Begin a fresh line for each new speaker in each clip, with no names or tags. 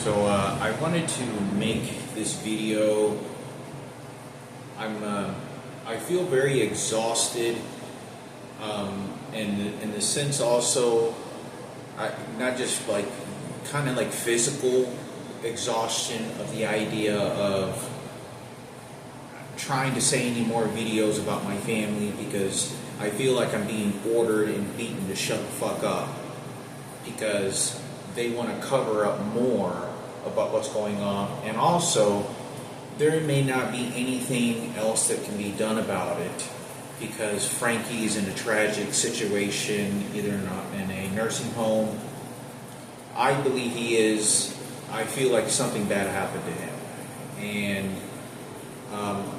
So I wanted to make this video. I feel very exhausted, and in the sense also, not just like kind of like physical exhaustion of the idea of trying to say any more videos about my family, because I feel like I'm being ordered and beaten to shut the fuck up because they want to cover up more about what's going on, and also there may not be anything else that can be done about it because Frankie is in a tragic situation, either in a nursing home. I believe he is. I feel like something bad happened to him, and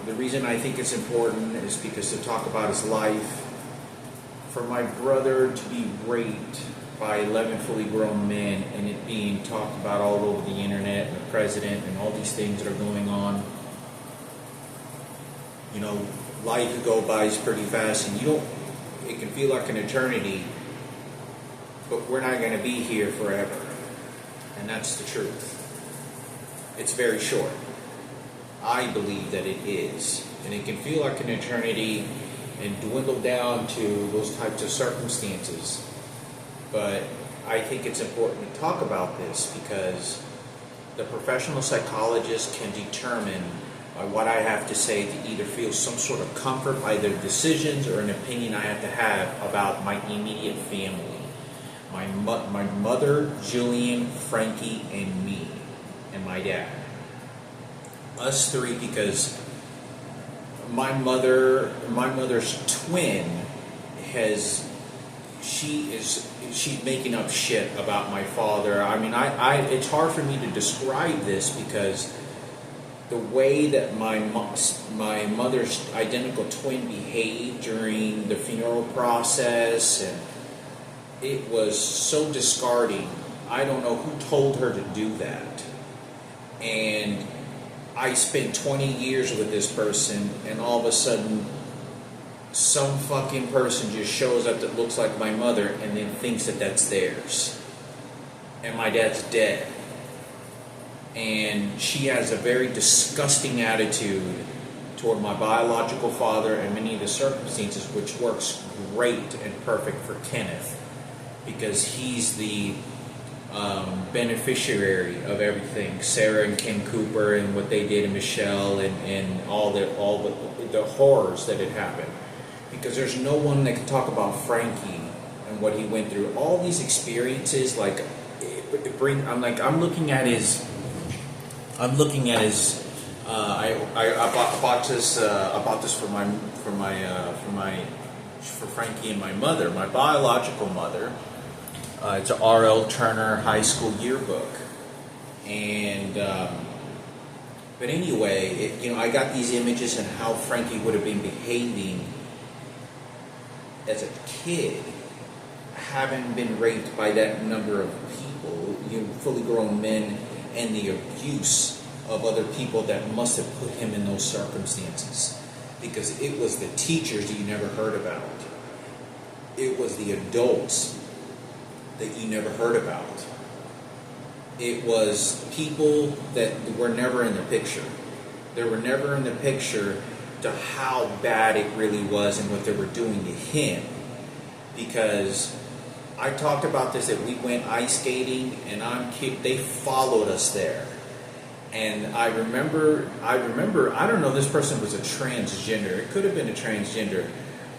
the reason I think it's important is because to talk about his life. For my brother to be raped by 11 fully grown men and it being talked about all over the internet and the president and all these things that are going on, you know, life could go by pretty fast, and it can feel like an eternity, but we're not going to be here forever, and that's the truth. It's very short. I believe that it is, and it can feel like an eternity and dwindle down to those types of circumstances. But I think it's important to talk about this because the professional psychologist can determine by what I have to say to either feel some sort of comfort by their decisions or an opinion I have to have about my immediate family. My mother, Jillian, Frankie, and me, and my dad. Us three, because my mother's twin she's making up shit about my father. I mean, it's hard for me to describe this because the way that my mother's identical twin behaved during the funeral process, and it was so discarding. I don't know who told her to do that. And I spent 20 years with this person, and all of a sudden, some fucking person just shows up that looks like my mother and then thinks that that's theirs. And my dad's dead. And she has a very disgusting attitude toward my biological father and many of the circumstances, which works great and perfect for Kenneth, because he's the beneficiary of everything. Sarah and Ken Cooper and what they did, and Michelle and all the horrors that had happened. Because there's no one that can talk about Frankie and what he went through. All these experiences, like I'm looking at his. I bought this for Frankie and my mother, my biological mother. It's a R.L. Turner High School yearbook, and but anyway, I got these images and how Frankie would have been behaving as a kid, having been raped by that number of people, fully grown men, and the abuse of other people that must have put him in those circumstances, because it was the teachers that you never heard about. It was the adults that you never heard about. It was people that were never in the picture. They were never in the picture to how bad it really was and what they were doing to him. Because I talked about this, that we went ice skating, and they followed us there. And I remember, I don't know, this person was a transgender. It could have been a transgender.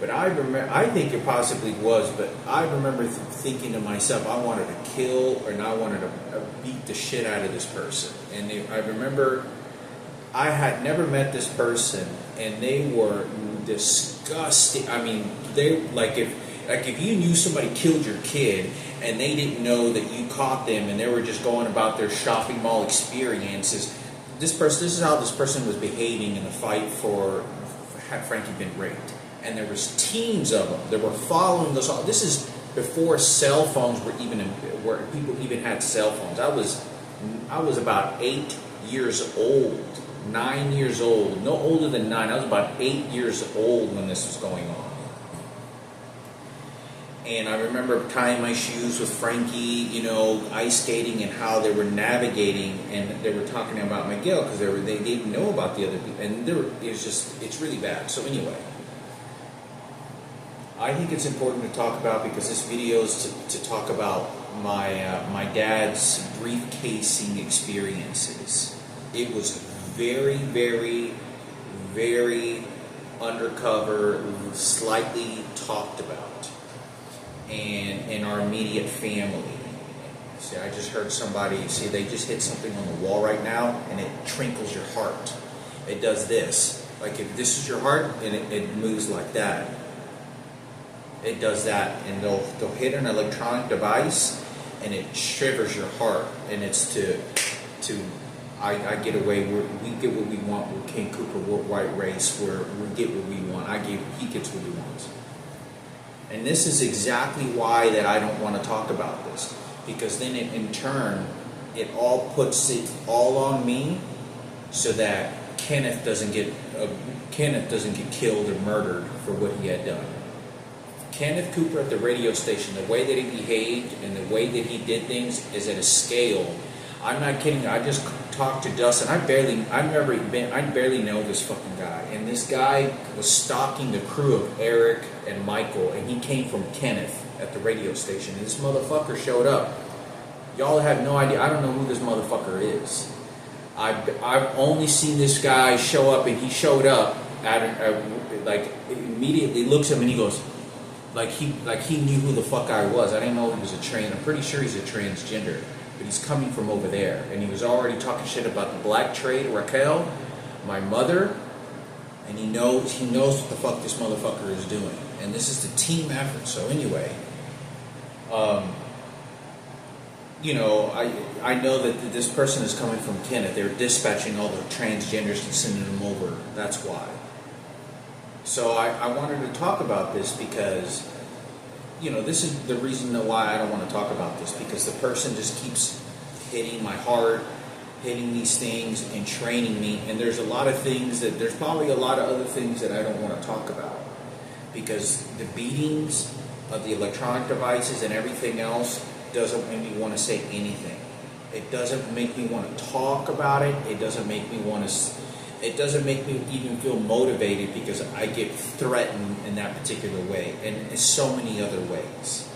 But I think it possibly was, but I remember thinking to myself, I wanted to kill, and I wanted to beat the shit out of this person. And I remember I had never met this person, and they were disgusting. I mean, they if you knew somebody killed your kid and they didn't know that you caught them, and they were just going about their shopping mall experiences. This is how this person was behaving in the fight for had Frankie been raped. And there was teams of them that were following us all. This is before cell phones where people even had cell phones. I was about 8 years old, 9 years old, no older than 9. I was about 8 years old when this was going on. And I remember tying my shoes with Frankie, you know, ice skating, and how they were navigating, and they were talking about Miguel because they didn't know about the other people, and it's really bad. So anyway, I think it's important to talk about, because this video is to talk about my dad's briefcasing experiences. It was very, very, very undercover, slightly talked about, and in our immediate family. See, I just heard somebody, see, they just hit something on the wall right now, and it trinkles your heart. It does this. Like, if this is your heart, and it moves like that. It does that, and they'll hit an electronic device, and it shivers your heart, and it's I get away, we get what we want, we're King Cooper, we're white race, we get what we want, he gets what he wants. And this is exactly why that I don't want to talk about this, because then in turn, it all puts it all on me, so that Kenneth doesn't get killed or murdered for what he had done. Kenneth Cooper at the radio station, the way that he behaved and the way that he did things is at a scale. I'm not kidding. I just talked to Dustin. I barely know this fucking guy. And this guy was stalking the crew of Eric and Michael, and he came from Kenneth at the radio station. And this motherfucker showed up. Y'all have no idea. I don't know who this motherfucker is. I've only seen this guy show up, and he showed up like immediately looks at him and he goes, like he knew who the fuck I was. I didn't know he was a trans. I'm pretty sure he's a transgender, but he's coming from over there, and he was already talking shit about the black trade, Raquel, my mother, and he knows what the fuck this motherfucker is doing, and this is the team effort. So anyway, you know, I know that this person is coming from Kenneth. They're dispatching all the transgenders and sending them over. That's why. So I wanted to talk about this because, you know, this is the reason why I don't want to talk about this, because the person just keeps hitting my heart, hitting these things and training me, and there's probably a lot of other things that I don't want to talk about, because the beatings of the electronic devices and everything else doesn't make me want to say anything. It doesn't make me want to talk about it. It doesn't make me even feel motivated, because I get threatened in that particular way, and in so many other ways.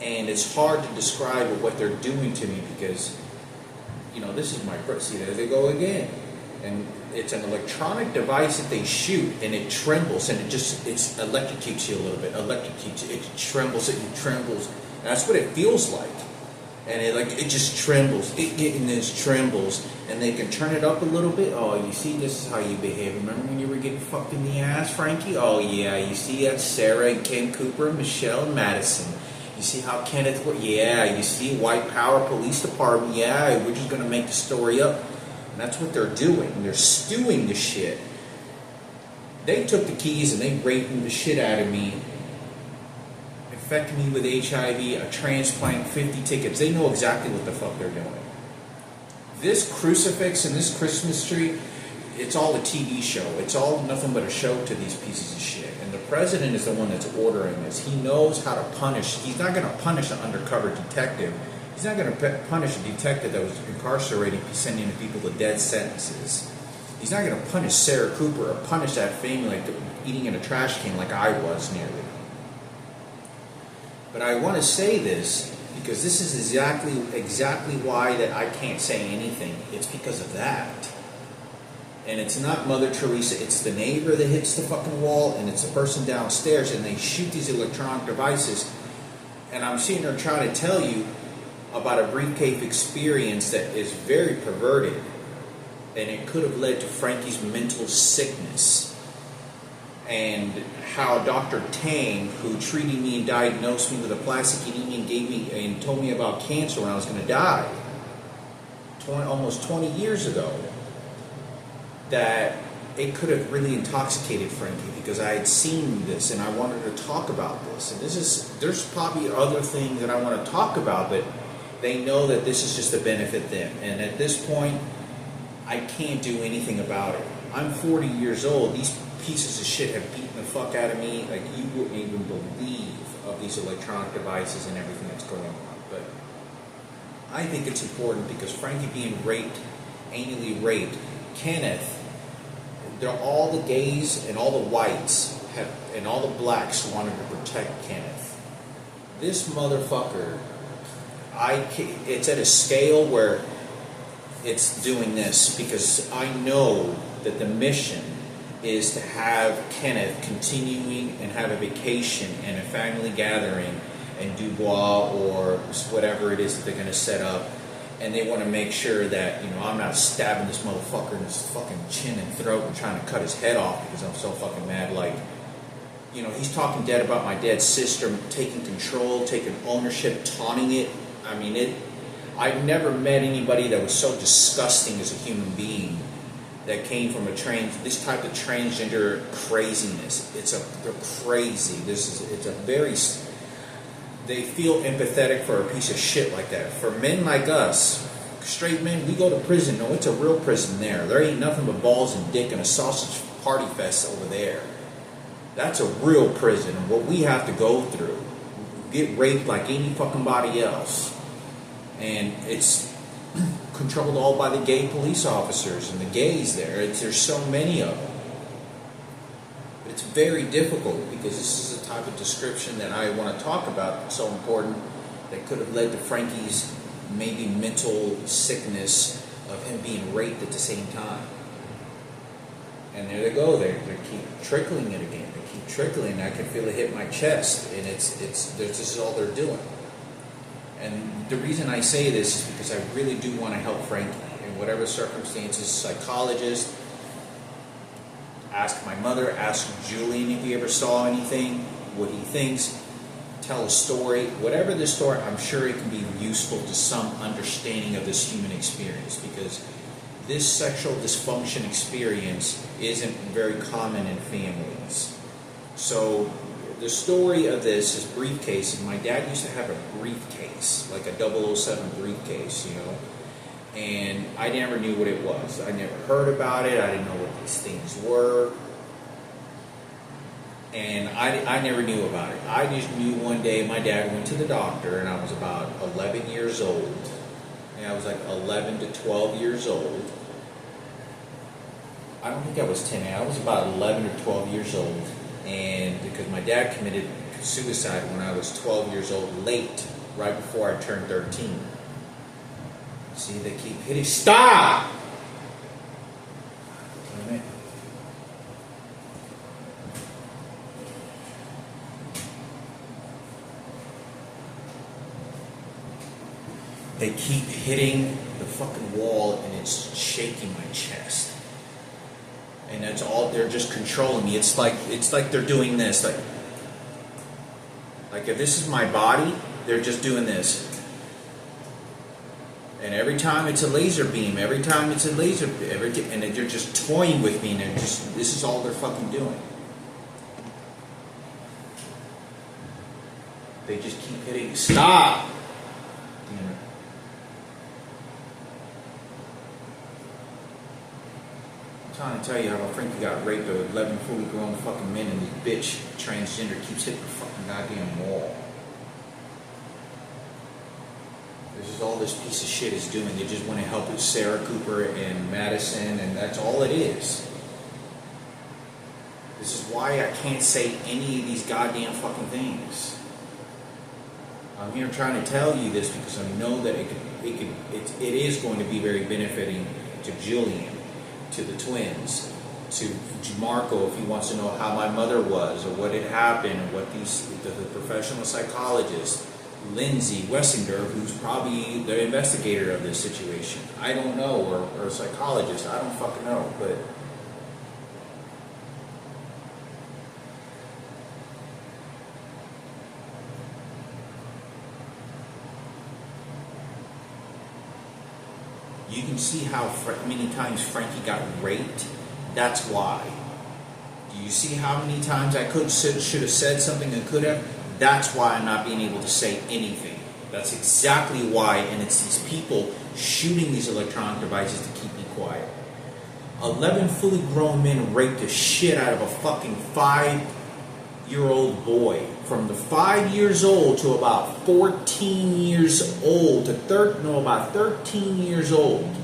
And it's hard to describe what they're doing to me, because, you know, this is my see, there they go again. And it's an electronic device that they shoot, and it trembles, and it electrocutes you a little bit. It trembles, and that's what it feels like. And it just trembles. It trembles, and they can turn it up a little bit. Oh, you see, this is how you behave. Remember when you were getting fucked in the ass, Frankie? Oh yeah, you see that's Sarah and Ken Cooper and Michelle and Madison. You see how Kenneth? Yeah, you see White Power Police Department. Yeah, we're just gonna make the story up. And that's what they're doing. They're stewing the shit. They took the keys and they raped the shit out of me. Infected me with HIV, a transplant, 50 tickets. They know exactly what the fuck they're doing. This crucifix and this Christmas tree, it's all a TV show. It's all nothing but a show to these pieces of shit. And the president is the one that's ordering this. He knows how to punish. He's not going to punish an undercover detective. He's not going to punish a detective that was incarcerating, sending people to death sentences. He's not going to punish Sarah Cooper or punish that family like eating in a trash can like I was nearly. But I want to say this because this is exactly why that I can't say anything. It's because of that. And it's not Mother Teresa. It's the neighbor that hits the fucking wall, and it's the person downstairs, and they shoot these electronic devices. And I'm sitting there trying to tell you about a briefcase experience that is very perverted, and it could have led to Frankie's mental sickness. And how Dr. Tang, who treated me and diagnosed me with a plastic anemia and gave me and told me about cancer when I was going to die, almost 20 years ago, that it could have really intoxicated Frankie, because I had seen this and I wanted to talk about this. And there's probably other things that I want to talk about, but they know that this is just to benefit them. And at this point, I can't do anything about it. I'm 40 years old. These pieces of shit have beaten the fuck out of me like you wouldn't even believe of of these electronic devices and everything that's going on. But I think it's important because Frankie being raped, anally raped, Kenneth, all the gays and all the whites and all the blacks wanted to protect Kenneth. This motherfucker, it's at a scale where it's doing this because I know that the mission is to have Kenneth continuing and have a vacation and a family gathering in Dubois or whatever it is that they're going to set up, and they want to make sure that, you know, I'm not stabbing this motherfucker in his fucking chin and throat and trying to cut his head off because I'm so fucking mad. Like, you know, he's talking dead about my dead sister, taking control, taking ownership, taunting it. I mean, I've never met anybody that was so disgusting as a human being that came from this type of transgender craziness. They're crazy. They feel empathetic for a piece of shit like that. For men like us, straight men, we go to prison. No, it's a real prison there. There ain't nothing but balls and dick and a sausage party fest over there. That's a real prison. And what we have to go through, get raped like any fucking body else. And it's controlled all by the gay police officers and the gays there. There's so many of them. But it's very difficult because this is the type of description that I want to talk about that's so important that could have led to Frankie's maybe mental sickness of him being raped at the same time. And there they go. They keep trickling it again. They keep trickling. I can feel it hit my chest, and this is all they're doing. And the reason I say this is because I really do want to help Frankie in whatever circumstances. Psychologist, ask my mother, ask Julian if he ever saw anything, what he thinks, tell a story. Whatever the story, I'm sure it can be useful to some understanding of this human experience, because this sexual dysfunction experience isn't very common in families. So the story of this is briefcases. My dad used to have a briefcase, like a 007 briefcase, you know, and I never knew what it was. I never heard about it. I didn't know what these things were, and I never knew about it. I just knew one day my dad went to the doctor, and I was about 11 years old. And I was like 11 to 12 years old. I don't think I was 10. I was about 11 or 12 years old. And because my dad committed suicide when I was 12 years old, late, right before I turned 13. See, they keep hitting. Stop! Damn it. They keep hitting the fucking wall, and it's shaking my chest. And that's all. They're just controlling me. It's like they're doing this. Like if this is my body, they're just doing this. And every time it's a laser beam. Every time it's a laser. And they're just toying with me. And this is all they're fucking doing. They just keep hitting. Stop. Damn it. I'm trying to tell you how Frankie got raped by 11 fully grown fucking men, and this bitch transgender keeps hitting the fucking goddamn wall. This is all this piece of shit is doing. They just want to help with Sarah Cooper and Madison, and that's all it is. This is why I can't say any of these goddamn fucking things. I'm here trying to tell you this because I know that it is going to be very benefiting to Julian, to the twins, to Marco if he wants to know how my mother was or what had happened, or what the professional psychologist, Lindsay Wessinger, who's probably the investigator of this situation. I don't know, or a psychologist. I don't fucking know, but you can see how many times Frankie got raped. That's why. Do you see how many times I should have said something and could have? That's why I'm not being able to say anything. That's exactly why, and it's these people shooting these electronic devices to keep me quiet. 11 fully grown men raped the shit out of a fucking 5-year-old boy, from the 5 years old to about 14 years old to about 13 years old.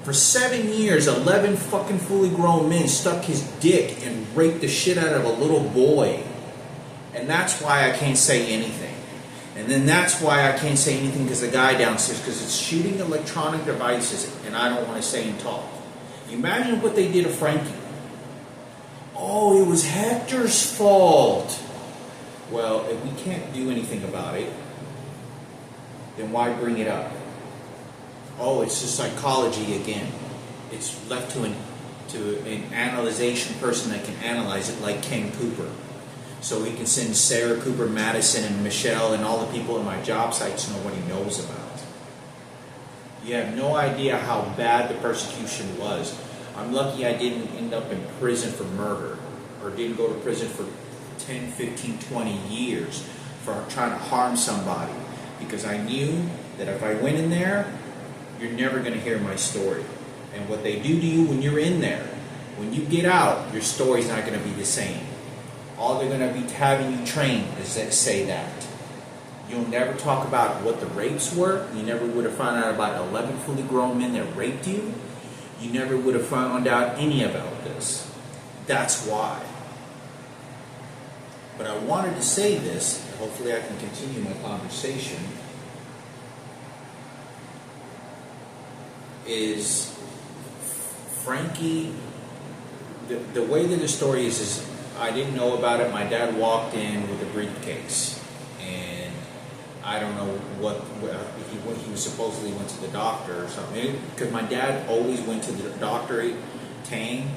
For 7 years, 11 fucking fully grown men stuck his dick and raped the shit out of a little boy. And that's why I can't say anything. And then that's why I can't say anything because the guy downstairs, because it's shooting electronic devices and I don't want to say and talk. You imagine what they did to Frankie. Oh, it was Hector's fault. Well, if we can't do anything about it, then why bring it up? Oh, it's just psychology again. It's left to an analyzation person that can analyze it, like Ken Cooper. So we can send Sarah Cooper Madison and Michelle and all the people in my job sites to know what he knows about. You have no idea how bad the persecution was. I'm lucky I didn't end up in prison for murder, or didn't go to prison for 10, 15, 20 years for trying to harm somebody, because I knew that if I went in there, you're never going to hear my story. And what they do to you when you're in there, when you get out, your story's not going to be the same. All they're going to be having you trained is that say that. You'll never talk about what the rapes were. You never would have found out about 11 fully grown men that raped you. You never would have found out any about this. That's why. But I wanted to say this, hopefully I can continue my conversation, is Frankie, the way that the story is I didn't know about it. My dad walked in with a briefcase, and I don't know what he was supposedly went to the doctor or something. Because my dad always went to the doctor, Tang,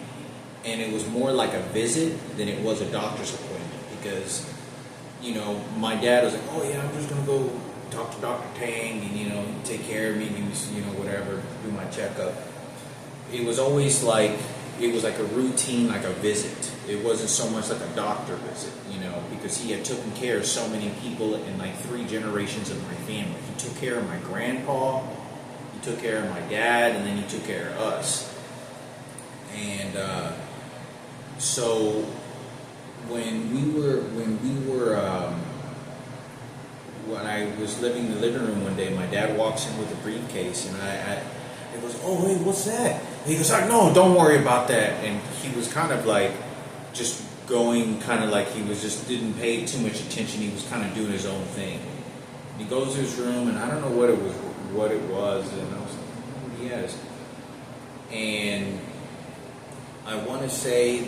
and it was more like a visit than it was a doctor's appointment. Because, you know, my dad was like, oh yeah, I'm just gonna go talk to Dr. Tang and, you know, take care of me and, you know, whatever, do my checkup. It was always like, it was like a routine, like a visit. It wasn't so much like a doctor visit, you know, because he had taken care of so many people in like 3 generations of my family. He took care of my grandpa, he took care of my dad, and then he took care of us. And so when I was living in the living room one day, my dad walks in with a briefcase, and he goes, oh, hey, what's that? And he goes, no, don't worry about that. And he was kind of like, just going kind of like he was just didn't pay too much attention. He was kind of doing his own thing. And he goes to his room, and I don't know what it was, and I was like, oh, yes. And I want to say,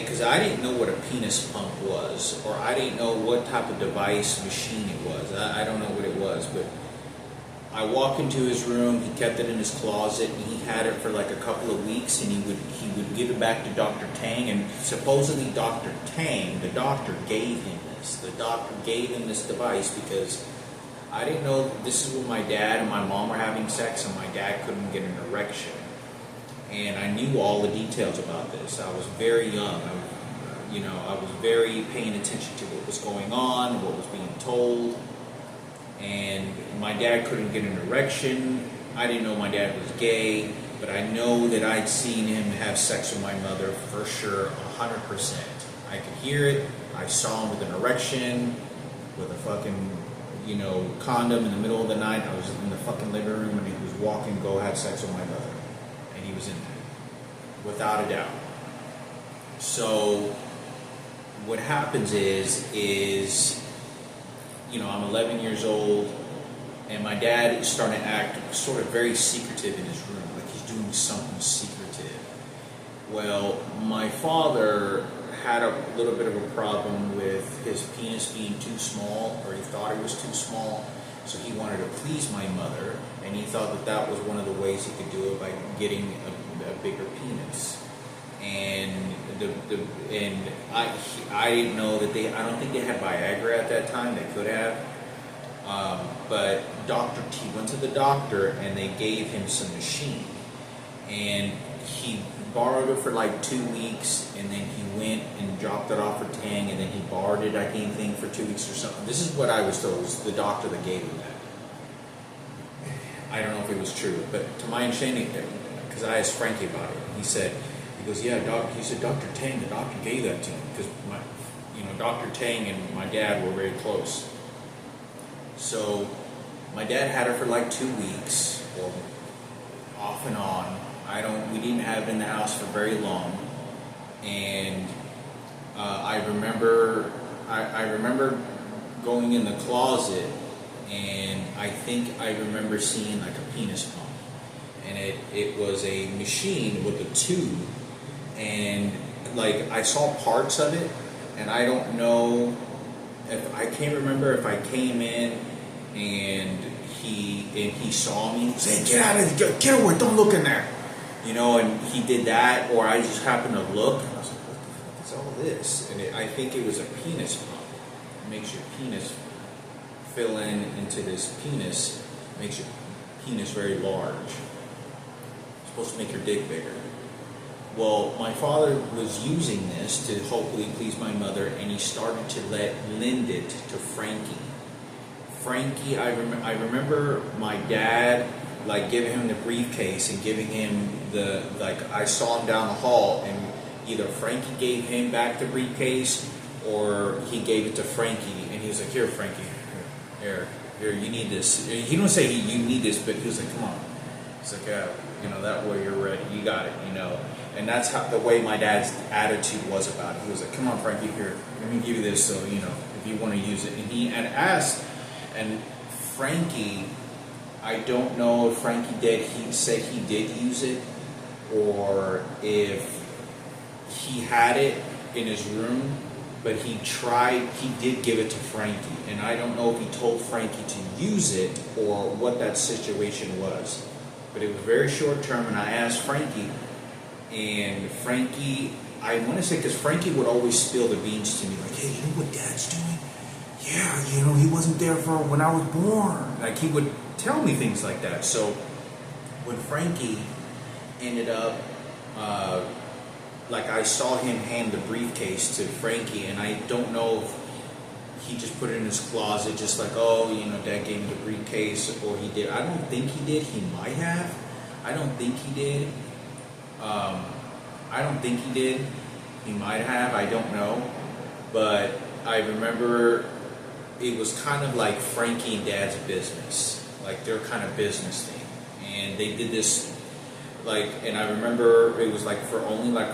because I didn't know what a penis pump was, or I didn't know what type of device machine it was. I don't know what it was, but I walked into his room. He kept it in his closet, and he had it for like a couple of weeks, and he would give it back to Dr. Tang, and supposedly Dr. Tang, the doctor, gave him this. The doctor gave him this device because I didn't know this is when my dad and my mom were having sex, and my dad couldn't get an erection. And I knew all the details about this. I was very young. I was very paying attention to what was going on, what was being told. And my dad couldn't get an erection. I didn't know my dad was gay, but I know that I'd seen him have sex with my mother for sure, 100%. I could hear it. I saw him with an erection, with a fucking, condom in the middle of the night. I was in the fucking living room, and he was walking, go have sex with my mother. And he was in there, without a doubt. So what happens is I'm 11 years old, and my dad is starting to act sort of very secretive in his room, like he's doing something secretive. Well, my father had a little bit of a problem with his penis being too small, or he thought it was too small, so he wanted to please my mother, and he thought that was one of the ways he could do it, by getting a bigger penis. And I didn't know that I don't think they had Viagra at that time. They could have, but Dr. T went to the doctor, and they gave him some machine, and he borrowed it for like 2 weeks, and then he went and dropped it off for Tang, and then he borrowed it, I think, for 2 weeks or something. This is what I was told. It was the doctor that gave him I don't know if it was true, but to my understanding, because I asked Frankie about it, he said He goes, yeah, doc. He said, Dr. Tang, the doctor gave that to me because Dr. Tang and my dad were very close. So my dad had her for like 2 weeks, or off and on. We didn't have it in the house for very long, and I remember going in the closet, and I think I remember seeing like a penis pump, and it was a machine with a tube, and like I saw parts of it, and I don't know I can't remember if I came in and he saw me and said, "Get out of there, get away, don't look in there," and he did that, or I just happened to look, and I was like, "What the fuck is all this?" And I think it was a penis pump. It makes your penis fill into this penis, makes your penis very large. It's supposed to make your dick bigger. Well, my father was using this to hopefully please my mother, and he started to lend it to Frankie. Frankie, I remember my dad like giving him the briefcase and giving him I saw him down the hall, and either Frankie gave him back the briefcase or he gave it to Frankie, and he was like, "Here, Frankie, here, you need this." He didn't say you need this, but he was like, "Come on." He's like, that way you're ready, you got it, And that's how the way my dad's attitude was about it. He was like, "Come on, Frankie, here, let me give you this, so if you want to use it." And he had asked, and Frankie, I don't know if Frankie he said he did use it, or if he had it in his room, but he did give it to Frankie, and I don't know if he told Frankie to use it or what that situation was. But it was very short term, and I asked Frankie, and Frankie, I want to say, because Frankie would always spill the beans to me, like, "Hey, you know what Dad's doing? Yeah, he wasn't there for when I was born." Like, he would tell me things like that. So when Frankie ended up, I saw him hand the briefcase to Frankie, and I don't know if he just put it in his closet, just like, "Oh, Dad gave me the briefcase," or he did. I don't think he did. He might have. I don't think he did. He might have. I don't know. But I remember it was kind of like Frankie and Dad's business, like their kind of business thing, and they did this. And I remember it was for only a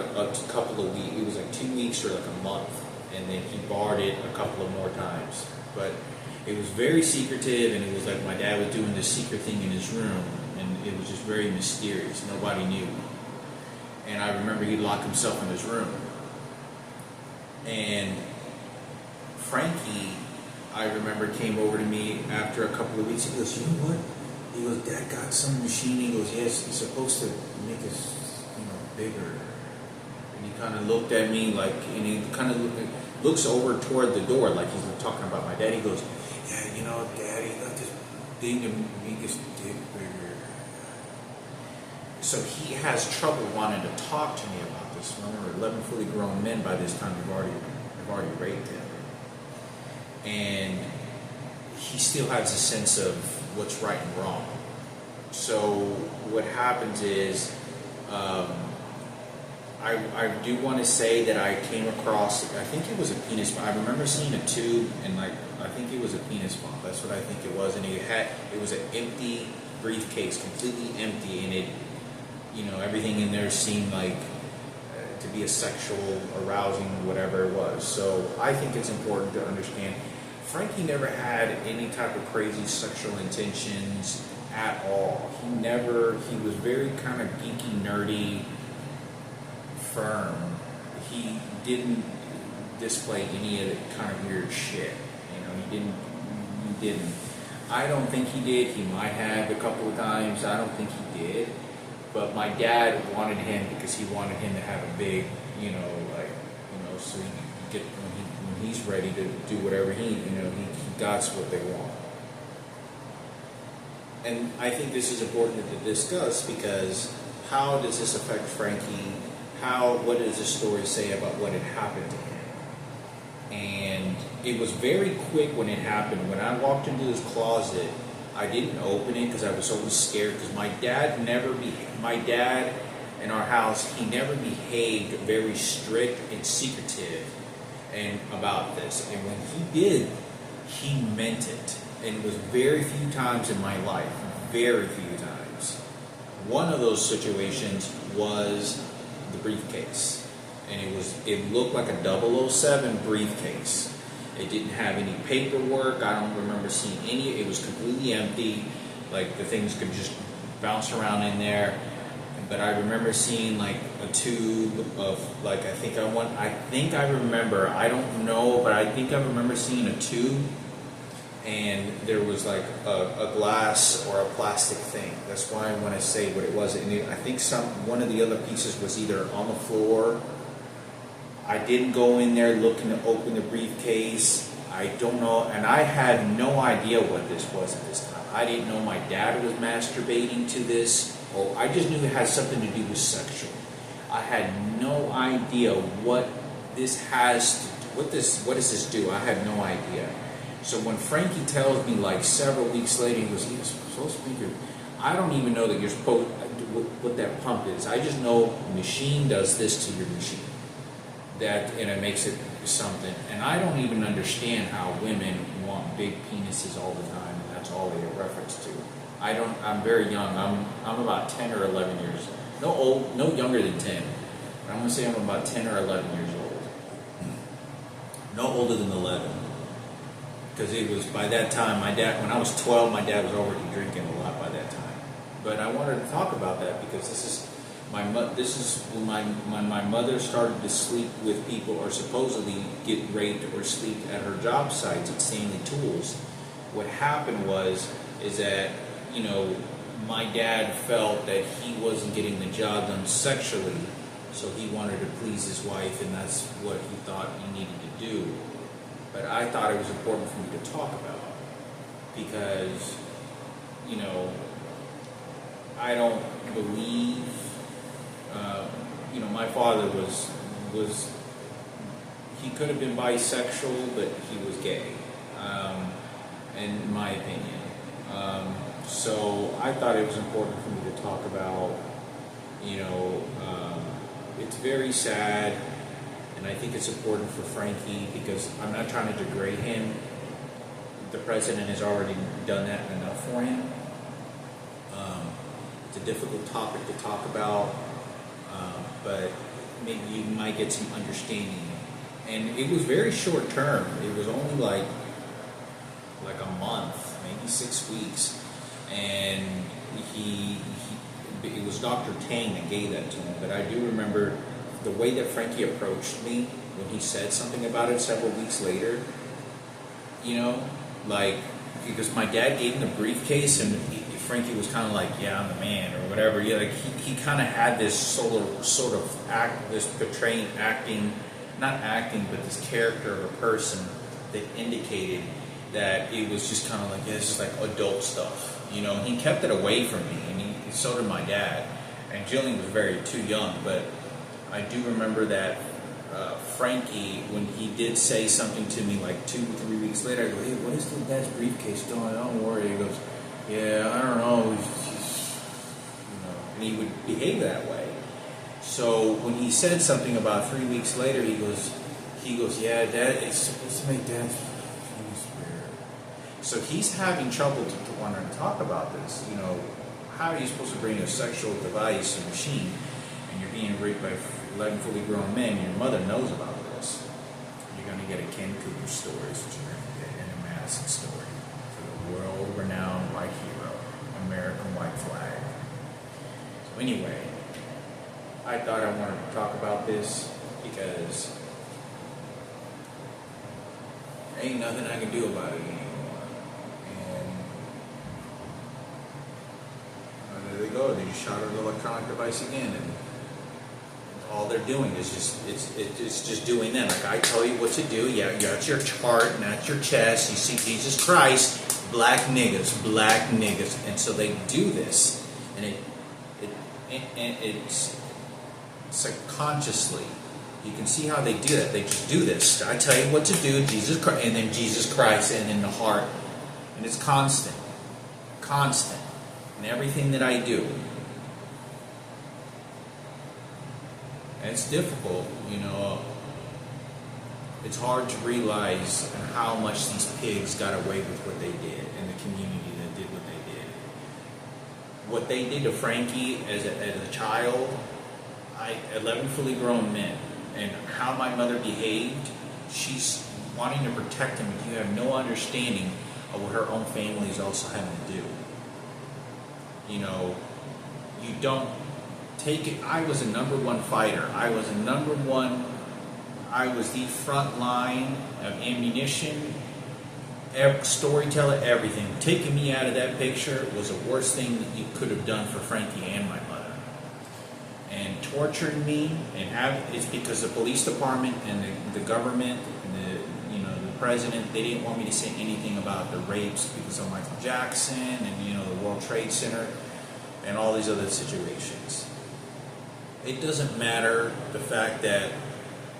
couple of weeks. It was 2 weeks or a month, and then he borrowed it a couple of more times. But it was very secretive, and it was my dad was doing this secret thing in his room, and it was just very mysterious. Nobody knew. And I remember he'd lock himself in his room. And Frankie, I remember, came over to me after a couple of weeks. He goes, "You know what?" He goes, "Dad got some machine." He goes, "Yes, it's supposed to make us, bigger." And he kind of looked at me and he kind of looks over toward the door, like he's talking about my dad. He goes, "Yeah, Daddy got this thing to make his dick bigger." So he has trouble wanting to talk to me about this. Remember, 11 fully grown men by this time have already raped him, and he still has a sense of what's right and wrong. So what happens is, I do want to say that I came across, I think it was a penis pump. I remember seeing a tube, and I think it was a penis pump. That's what I think it was. And it was an empty briefcase, completely empty, and it, everything in there seemed to be a sexual, arousing, whatever it was. So I think it's important to understand Frankie never had any type of crazy sexual intentions at all. He was very kind of geeky, nerdy, firm. He didn't display any of the kind of weird shit. He didn't. I don't think he did. He might have a couple of times. I don't think he did. But my dad wanted him because he wanted him to have a big, so he could get, when he's ready to do whatever he got what they want. And I think this is important to discuss, because how does this affect Frankie? What does this story say about what had happened to him? And it was very quick when it happened. When I walked into his closet, I didn't open it because I was always scared, because my dad in our house, he never behaved very strict and secretive and about this. And when he did, he meant it. And it was very few times in my life, very few times. One of those situations was the briefcase. And it looked like a 007 briefcase. It didn't have any paperwork. I don't remember seeing any. It was completely empty. Like the things could just bounce around in there. But I remember seeing like a tube of like I think I remember. I don't know, but I think I remember seeing a tube, and there was like a glass or a plastic thing. That's why when I say what it was, and I think one of the other pieces was either on the floor. I didn't go in there looking to open the briefcase. I don't know, and I had no idea what this was at this time. I didn't know my dad was masturbating to this, or I just knew it had something to do with sexual. I had no idea what this has. What does this do? I had no idea. So when Frankie tells me like several weeks later, he goes, "You're supposed to be." I don't even know that you're supposed what that pump is. I just know machine does this to your machine. And it makes it something. And I don't even understand how women want big penises all the time, and that's all they reference to. I'm very young. I'm about 10 or 11 years. No younger than 10. But I'm gonna say I'm about 10 or 11 years old. No older than 11. Because it was by that time, when I was 12, my dad was already drinking a lot by that time. But I wanted to talk about that because this is when my mother started to sleep with people or supposedly get raped or sleep at her job sites at Stanley Tools. What happened is that, my dad felt that he wasn't getting the job done sexually, so he wanted to please his wife, and that's what he thought he needed to do. But I thought it was important for me to talk about because, I don't believe. My father was he could have been bisexual, but he was gay, in my opinion. So I thought it was important for me to talk about. It's very sad, and I think it's important for Frankie because I'm not trying to degrade him. The president has already done that enough for him. It's a difficult topic to talk about. But maybe you might get some understanding. And it was very short term. It was only like a month, maybe 6 weeks. And it was Dr. Tang that gave that to him. But I do remember the way that Frankie approached me when he said something about it several weeks later. Because my dad gave him the briefcase and Frankie was kind of like, yeah, I'm the man, or whatever. Yeah, he kind of had this sort of act, this portraying not acting, but this character of a person that indicated that it was just kind of like, yeah, this is like adult stuff, He kept it away from me, and so did my dad. And Jillian was too young, but I do remember that Frankie, when he did say something to me like 2 or 3 weeks later, I go, hey, what is the dad's briefcase doing? Don't worry. He goes, yeah, I don't know. And he would behave that way. So when he said something about 3 weeks later, he goes, yeah, Dad, it's supposed to make Dad's penis weird. So he's having trouble to want to talk about this. How are you supposed to bring a sexual device, a machine, and you're being raped by 11 fully grown men? Your mother knows about this. You're going to get a Ken Cooper story, which you're going to get an a Madison story. World-renowned white hero, American white flag. So anyway, I thought I wanted to talk about this because there ain't nothing I can do about it anymore. And there they go. They just shot an electronic device again, and all they're doing is it's just doing that. Like I tell you what to do. Yeah, that's your chart, and that's your chest. You see Jesus Christ. Black niggas, and so they do this, and it's subconsciously. You can see how they do that. They just do this. I tell you what to do, Jesus Christ, and then Jesus Christ, and in the heart, and it's constant, in everything that I do. And it's difficult, you know. It's hard to realize how much these pigs got away with what they did, and the community that did what they did. What they did to Frankie as a child, 11 fully grown men, and how my mother behaved, she's wanting to protect him, but you have no understanding of what her own family is also having to do. You know, you don't take it. I was a #1 fighter. I was the front line of ammunition, storyteller, everything. Taking me out of that picture was the worst thing that you could have done for Frankie and my mother. And torturing me, it's because the police department and the government, and the president, they didn't want me to say anything about the rapes because of Michael Jackson and the World Trade Center and all these other situations. It doesn't matter the fact that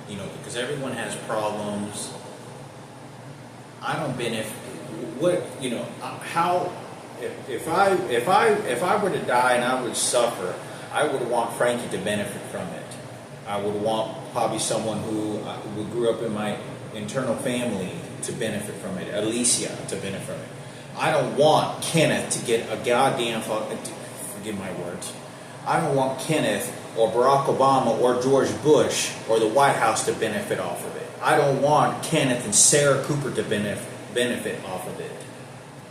because everyone has problems. I don't benefit. If I were to die and I would suffer, I would want Frankie to benefit from it. I would want probably someone who grew up in my internal family to benefit from it. Alicia to benefit from it. I don't want Kenneth to get a goddamn forgive my words. I don't want Kenneth or Barack Obama or George Bush or the White House to benefit off of it. I don't want Kenneth and Sarah Cooper to benefit off of it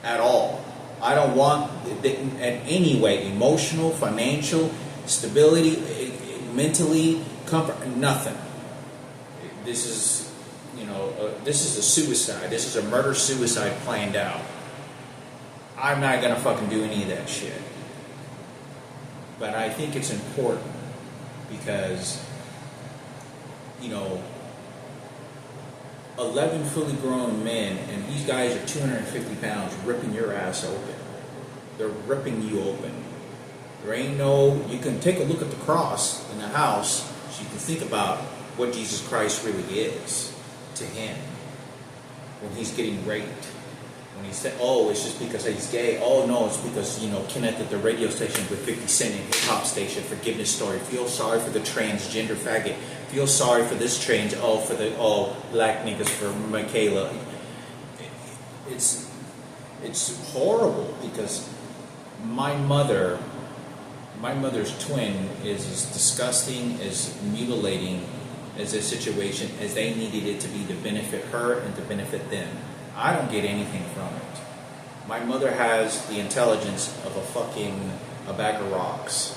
at all. I don't want in any way emotional, financial, stability, mentally, comfort, nothing. This is a suicide. This is a murder-suicide planned out. I'm not gonna fucking do any of that shit. But I think it's important because 11 fully grown men, and these guys are 250 pounds, ripping your ass open. They're ripping you open. There ain't you can take a look at the cross in the house so you can think about what Jesus Christ really is to him when he's getting raped. When he said, it's just because he's gay. Oh, no, it's because, Kenneth at the radio station with 50 Cent in hip hop station, forgiveness story. Feel sorry for the transgender faggot. Feel sorry for this for the black niggas, for Michaela. It's horrible because my mother's twin is as disgusting, as mutilating as this situation as they needed it to be to benefit her and to benefit them. I don't get anything from it. My mother has the intelligence of a bag of rocks.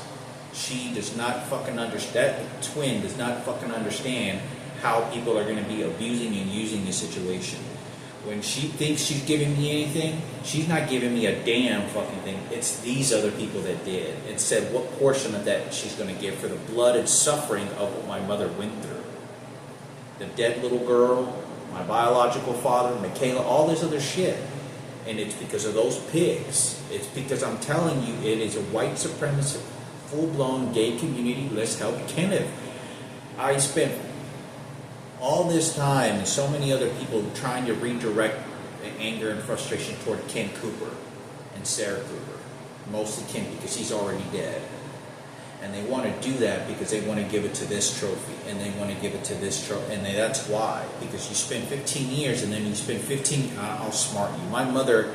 She does not fucking understand. That twin does not fucking understand how people are going to be abusing and using the situation. When she thinks she's giving me anything, she's not giving me a damn fucking thing. It's these other people that did. And said what portion of that she's going to give for the blood and suffering of what my mother went through. The dead little girl, my biological father, Michaela, all this other shit. And it's because of those pigs. It's because I'm telling you, it is a white supremacist, full-blown gay community. Let's help Kenneth. I spent all this time and so many other people trying to redirect anger and frustration toward Ken Cooper and Sarah Cooper. Mostly Ken because he's already dead. And they want to do that because they want to give it to this trophy, and they want to give it to this trophy, and that's why. Because you spend 15 years, and then you spend 15. I'll smart you. My mother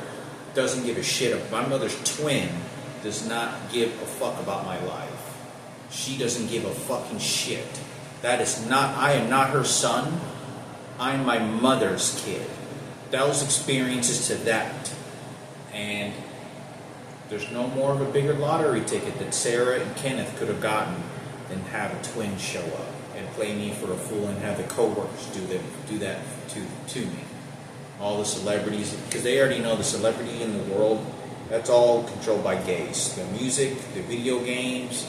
doesn't give a shit. My mother's twin does not give a fuck about my life. She doesn't give a fucking shit. That is not. I am not her son. I'm my mother's kid. Those experiences to that, and. There's no more of a bigger lottery ticket that Sarah and Kenneth could have gotten than have a twin show up and play me for a fool and have the co-workers do that to me. All the celebrities, because they already know the celebrity in the world, that's all controlled by gays. The music, the video games,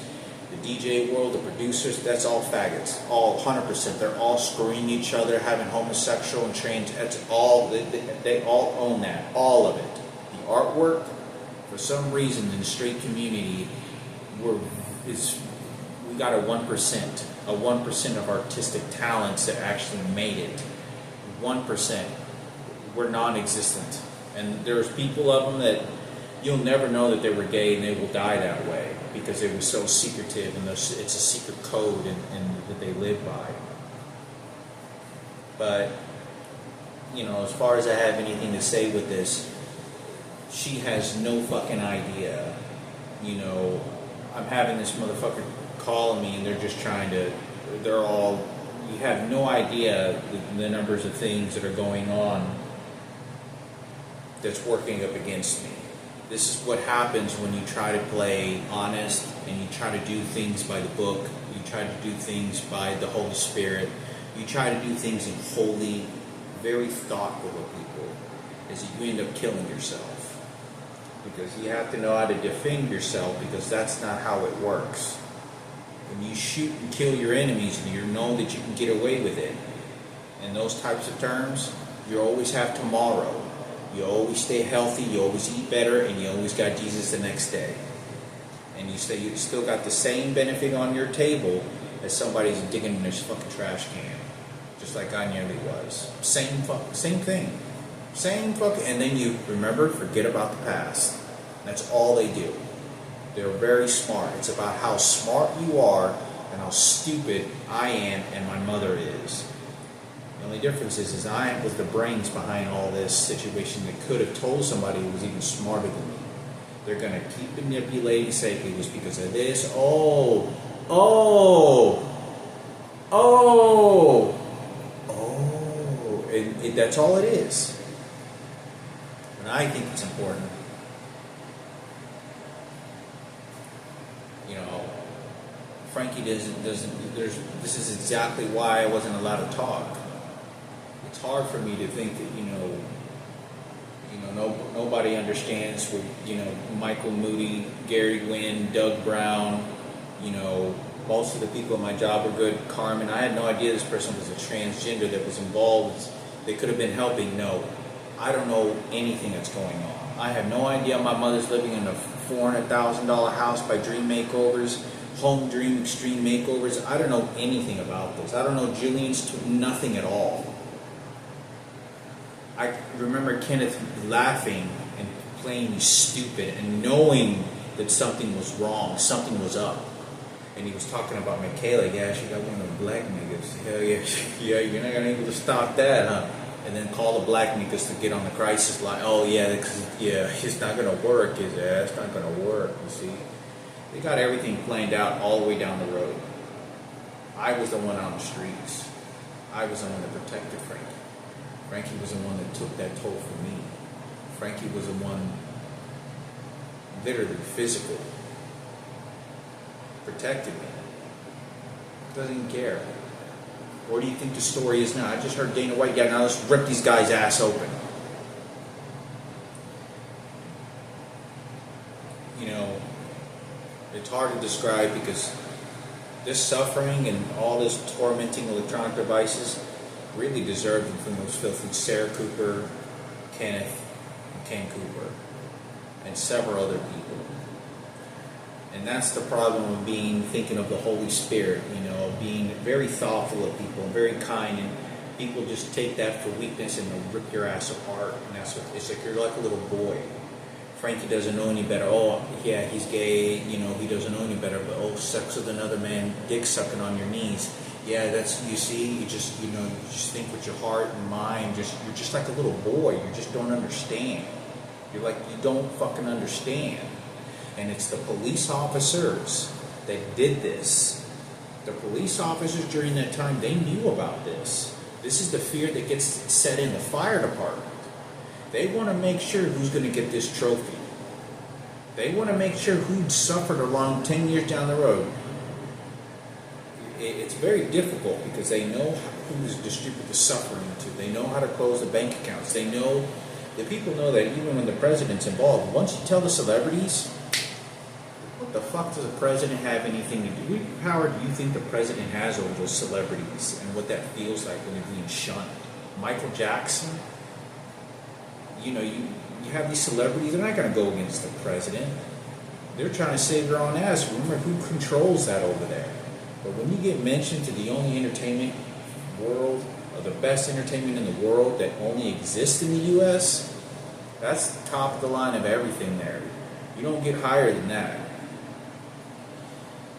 the DJ world, the producers, that's all faggots. All 100%. They're all screwing each other, having homosexual and trans. That's all. They all own that. All of it. The artwork. For some reason, in the straight community, we got a 1% of artistic talents that actually made it. 1%. We're non-existent, and there's people of them you'll never know that they were gay, and they will die that way because they were so secretive, and it's a secret code and that they live by. But, you know, as far as I have anything to say with this, she has no fucking idea. You know, I'm having this motherfucker calling me, and they're just trying to, you have no idea the numbers of things that are going on that's working up against me. This is what happens when you try to play honest and you try to do things by the book. You try to do things by the Holy Spirit. You try to do things in holy, very thoughtful people. Is that you end up killing yourself. Because you have to know how to defend yourself, because that's not how it works. When you shoot and kill your enemies, and you know that you can get away with it, in those types of terms, you always have tomorrow. You always stay healthy, you always eat better, and you always got Jesus the next day. And you still got the same benefit on your table as somebody's digging in their fucking trash can. Just like I nearly was. Same thing. Same fucking, and then you remember, forget about the past. That's all they do. They're very smart. It's about how smart you are and how stupid I am and my mother is. The only difference is I was the brains behind all this situation that could have told somebody who was even smarter than me. They're going to keep manipulating, say it was because of this. And that's all it is. And I think it's important. You know, Frankie doesn't. This is exactly why I wasn't allowed to talk. It's hard for me to think that nobody understands what Michael Moody, Gary Wynn, Doug Brown. Most of the people at my job were good. Carmen, I had no idea this person was a transgender that was involved. They could have been helping. No, I don't know anything that's going on. I have no idea. My mother's living in a $400,000 house by Dream Makeovers, Home Dream Extreme Makeovers. I don't know anything about this. I don't know Jillian's nothing at all. I remember Kenneth laughing and playing me stupid and knowing that something was wrong, something was up. And he was talking about Michaela. Yeah, she got one of the black niggas. Hell yeah, yeah, you're not gonna be able to stop that, huh? And then call the black niggas to get on the crisis line. Oh yeah, it's not gonna work, is it? It's not gonna work. You see, they got everything planned out all the way down the road. I was the one on the streets. I was the one that protected Frankie. Frankie was the one that took that toll for me. Frankie was the one, literally physical, protected me. Doesn't even care. Where do you think the story is now? I just heard Dana White, yeah, now let's rip these guys' ass open. It's hard to describe because this suffering and all this tormenting electronic devices really deserved them from those filthy Sarah Cooper, Kenneth, and Ken Cooper, and several other people. And that's the problem of thinking of the Holy Spirit, being very thoughtful of people, and very kind, and people just take that for weakness and they'll rip your ass apart. And that's what it's like. You're like a little boy. Frankie doesn't know any better. Oh, yeah, he's gay. He doesn't know any better. But sex with another man, dick sucking on your knees. Yeah, that's, you see, you just think with your heart and mind. You're just like a little boy. You just don't understand. You're like, you don't fucking understand. And it's the police officers that did this. The police officers during that time, they knew about this. This is the fear that gets set in the fire department. They want to make sure who's going to get this trophy. They want to make sure who suffered along 10 years down the road. It's very difficult because they know who to distribute the suffering to. They know how to close the bank accounts. They know, the people know that even when the president's involved, once you tell the celebrities, what the fuck does the president have anything to do? What power do you think the president has over those celebrities and what that feels like when they're being shunned? Michael Jackson? You have these celebrities, they're not going to go against the president. They're trying to save their own ass. Remember, who controls that over there? But when you get mentioned to the only entertainment world, or the best entertainment in the world that only exists in the U.S., That's the top of the line of everything there. You don't get higher than that.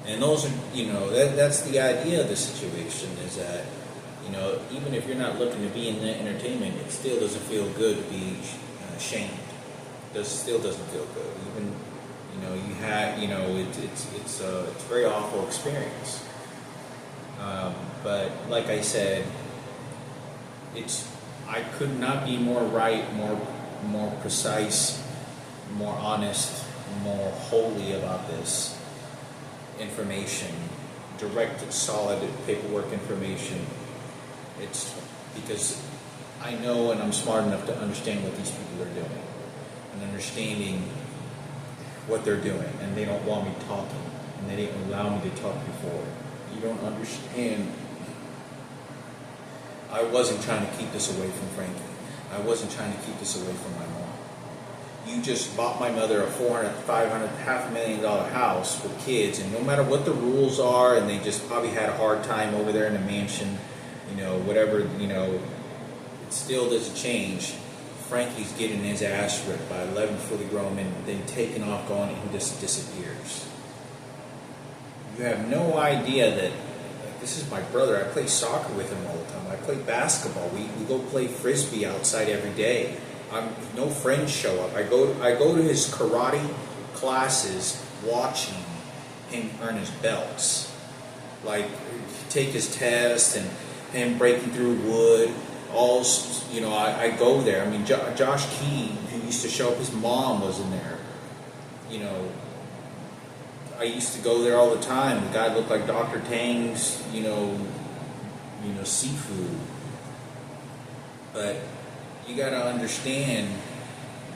And those are, that's the idea of the situation, is that, even if you're not looking to be in the entertainment, it still doesn't feel good to be shamed. Still doesn't feel good. Even, you had, it's a very awful experience. But like I said, I could not be more right, more precise, more honest, more holy about this information, direct, solid paperwork information. It's because I know, and I'm smart enough to understand what these people are doing, and understanding what they're doing, and they don't want me talking, and they didn't allow me to talk before. You don't understand. I wasn't trying to keep this away from Frankie. I wasn't trying to keep this away from my mom. You just bought my mother a $400,000, $500,000, $500,000 house with kids, and no matter what the rules are, and they just probably had a hard time over there in the mansion, whatever, it still doesn't change. Frankie's getting his ass ripped by 11 fully grown men, then taking off, going, and he just disappears. You have no idea that this is my brother. I play soccer with him all the time. I play basketball. We go play frisbee outside every day. No friends show up. I go to his karate classes, watching him earn his belts, like take his test and him breaking through wood. I go there. I mean, Josh Key, who used to show up, his mom was in there. I used to go there all the time. The guy looked like Dr. Tang's, seafood. But you got to understand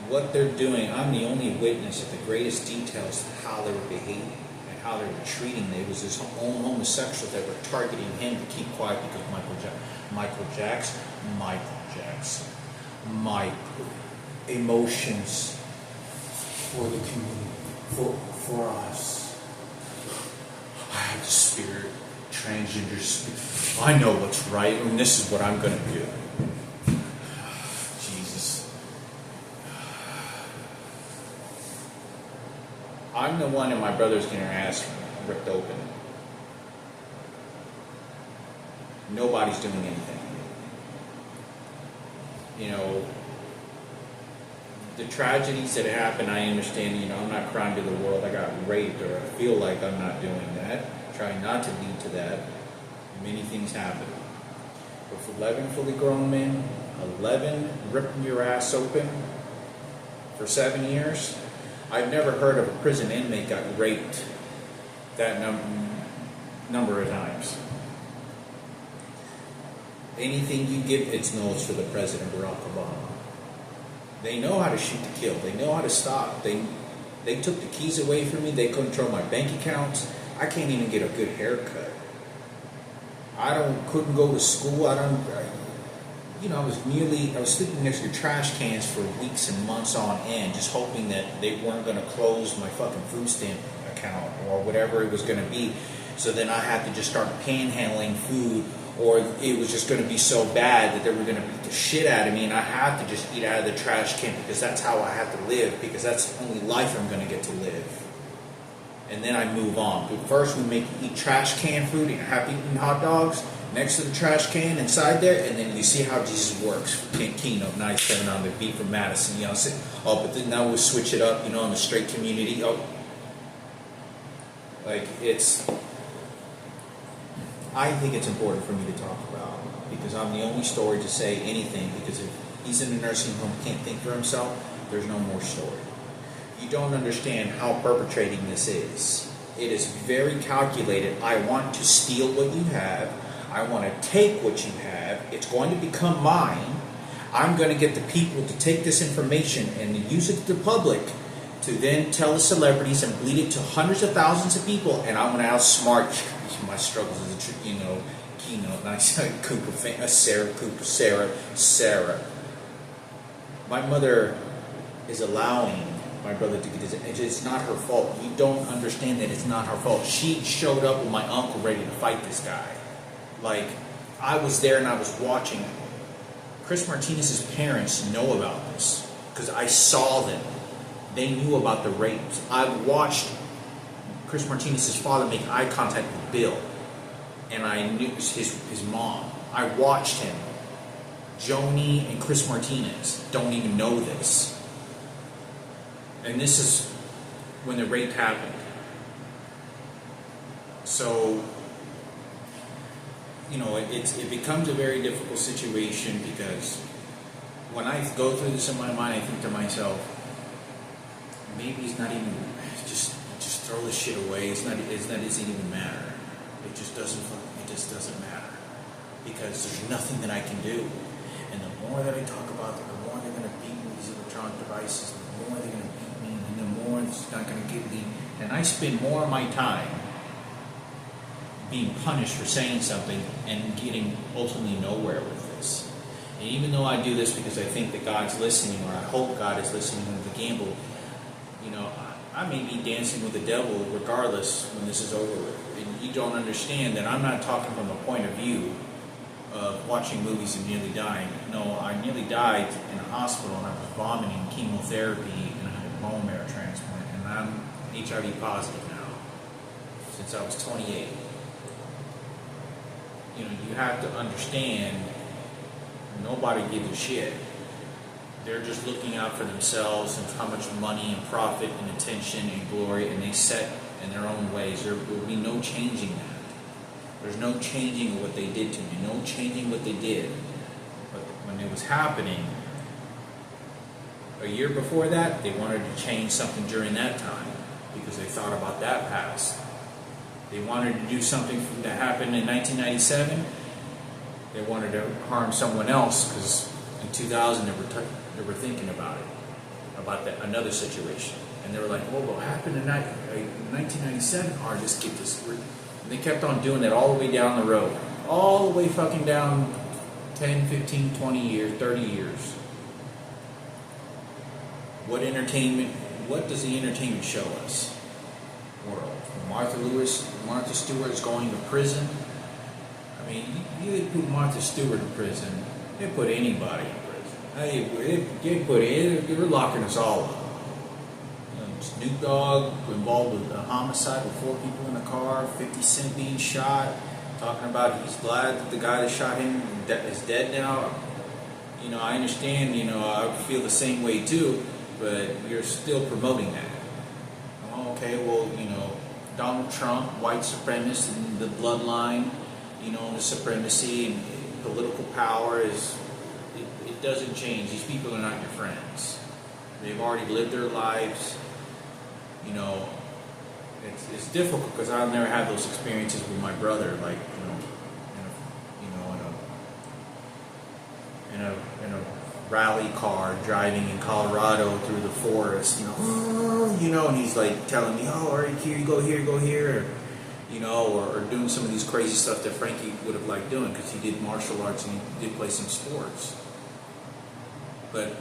what they're doing. I'm the only witness of the greatest details of how they were behaving and how they were treating them. It was his own homosexuals that were targeting him to keep quiet because Michael Jackson, emotions for the community, for us. I have the spirit, transgender spirit. I know what's right, and this is what I'm going to do. Jesus. I'm the one, and my brother's getting her ass ripped open. Nobody's doing anything. The tragedies that happen, I understand, I'm not crying to the world I got raped, or I feel like I'm not doing that. Trying not to lead to that. Many things happen. But for 11 fully grown men, 11 ripping your ass open for 7 years, I've never heard of a prison inmate got raped that number of times. Anything you give, it's no's for the President Barack Obama. They know how to shoot to kill. They know how to stop. They took the keys away from me. They control my bank accounts. I can't even get a good haircut. Couldn't go to school. I was sleeping next to trash cans for weeks and months on end, just hoping that they weren't going to close my fucking food stamp account or whatever it was going to be. So then I had to just start panhandling food, or it was just going to be so bad that they were going to beat the shit out of me, and I had to just eat out of the trash can because that's how I had to live, because that's the only life I'm going to get to live. And then I move on. But first we eat trash can food and happy eating hot dogs next to the trash can inside there, and then you see how Jesus works. Keynote 97 on the beat from Madison. But then now we'll switch it up, in the straight community. I think it's important for me to talk about, because I'm the only story to say anything, because if he's in a nursing home, can't think for himself, there's no more story. You don't understand how perpetrating this is. It is very calculated. I want to steal what you have. I want to take what you have. It's going to become mine. I'm going to get the people to take this information and use it to the public to then tell the celebrities and bleed it to hundreds of thousands of people, and I'm going to outsmart my struggles as a keynote. And I said Sarah. My mother is allowing my brother to get his. It's not her fault. You don't understand that it's not her fault. She showed up with my uncle ready to fight this guy. Like, I was there and I was watching. Chris Martinez's parents know about this. because I saw them. They knew about the rapes. I watched Chris Martinez's father make eye contact with Bill, and I knew his mom. I watched him. Joni and Chris Martinez don't even know this. And this is when the rape happened. So, it becomes a very difficult situation, because when I go through this in my mind, I think to myself, maybe it's not even, just throw this shit away. It doesn't even matter. It just doesn't matter, because there's nothing that I can do. And the more that I talk about it, the more they're going to beat me with these electronic devices, the more they're going to beat me, and the more it's not going to give me. And I spend more of my time being punished for saying something and getting ultimately nowhere with this. And even though I do this because I think that God's listening, or I hope God is listening to the gamble, I may be dancing with the devil regardless when this is over with. And you don't understand that I'm not talking from a point of view of watching movies and nearly dying. No, I nearly died in a hospital, and I was vomiting, chemotherapy, and I had a bone marrow transplant. And I'm HIV positive now, since I was 28. You have to understand, nobody gives a shit. They're just looking out for themselves and how much money and profit and attention and glory, and they set in their own ways. There will be no changing that. There's no changing what they did to me, no changing what they did. But when it was happening, a year before that, they wanted to change something during that time, because they thought about that past. They wanted to do something that happened in 1997. They wanted to harm someone else, because in 2000 they were thinking about it, another situation. And they were like, well, what happened in 1997? All right, let's get this. And they kept on doing that all the way down the road. All the way fucking down 10, 15, 20 years, 30 years. What does the entertainment show us? World. Martha Stewart is going to prison. I mean, you put Martha Stewart in prison, they put anybody in prison. They're locking us all up. Snoop Dogg involved with a homicide with 4 people in a car, 50 Cent being shot, talking about he's glad that the guy that shot him is dead now. I understand, I feel the same way too, but you're still promoting that. Okay, well, Donald Trump, white supremacist, and the bloodline, the supremacy and political power it doesn't change. These people are not your friends. They've already lived their lives. It's difficult because I've never had those experiences with my brother, like, in a rally car driving in Colorado through the forest, and he's like telling me, oh, all right, here, you go here, or doing some of these crazy stuff that Frankie would have liked doing, because he did martial arts and he did play some sports. But,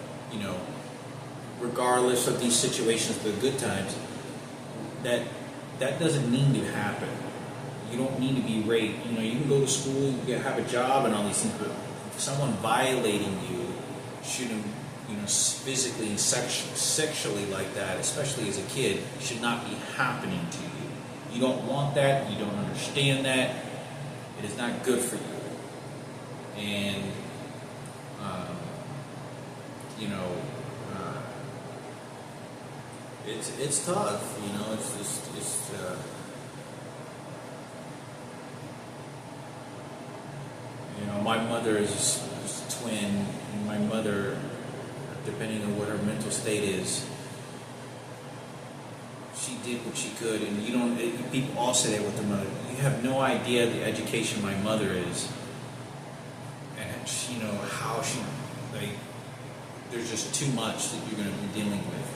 regardless of these situations, the good times, that doesn't need to happen. You don't need to be raped. You can go to school, you have a job and all these things, but someone violating you shouldn't, physically and sexually like that, especially as a kid, should not be happening to you. You don't want that. You don't understand that. It is not good for you. And, it's tough. My mother is a twin, and my mother, depending on what her mental state is, she did what she could. And people all say that with their mother. You have no idea the education my mother is, and how she, there's just too much that you're going to be dealing with.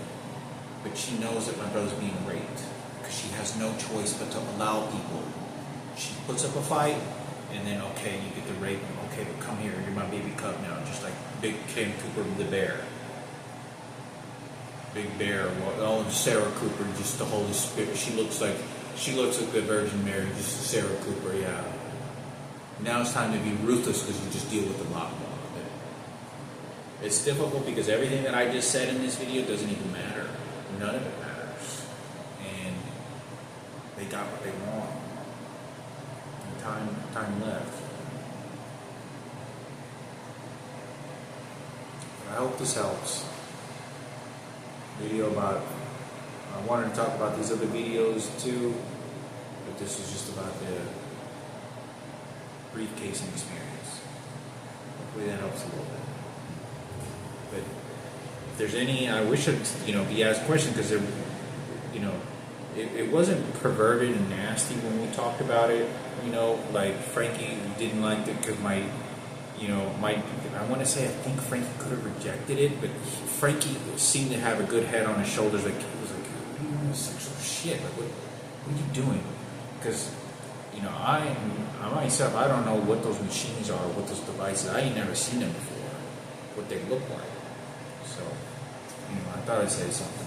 But she knows that my brother's being raped, because she has no choice but to allow people. She puts up a fight, and then, okay, you get the rape. Okay, but come here, you're my baby cub now, just like Big Kim Cooper the bear. Big Bear, Sarah Cooper, just the Holy Spirit. She looks like the Virgin Mary, just Sarah Cooper, yeah. Now it's time to be ruthless, because you just deal with the lot of it. It's difficult because everything that I just said in this video doesn't even matter. None of it matters. And they got what they want. And time left. I hope this helps. Video about, I wanted to talk about these other videos too, but this is just about the briefcasing experience. Hopefully that helps a little bit. But if there's any, I wish I'd, be asked questions, because it wasn't perverted and nasty when we talked about it. Like Frankie didn't like it because I want to say I think Frankie could have rejected it, but Frankie seemed to have a good head on his shoulders. Like he was like, "What are you doing sexual shit? Like what are you doing?" Because I myself, I don't know what those machines are, what those devices. I ain't never seen them before, what they look like. So I thought I'd say something.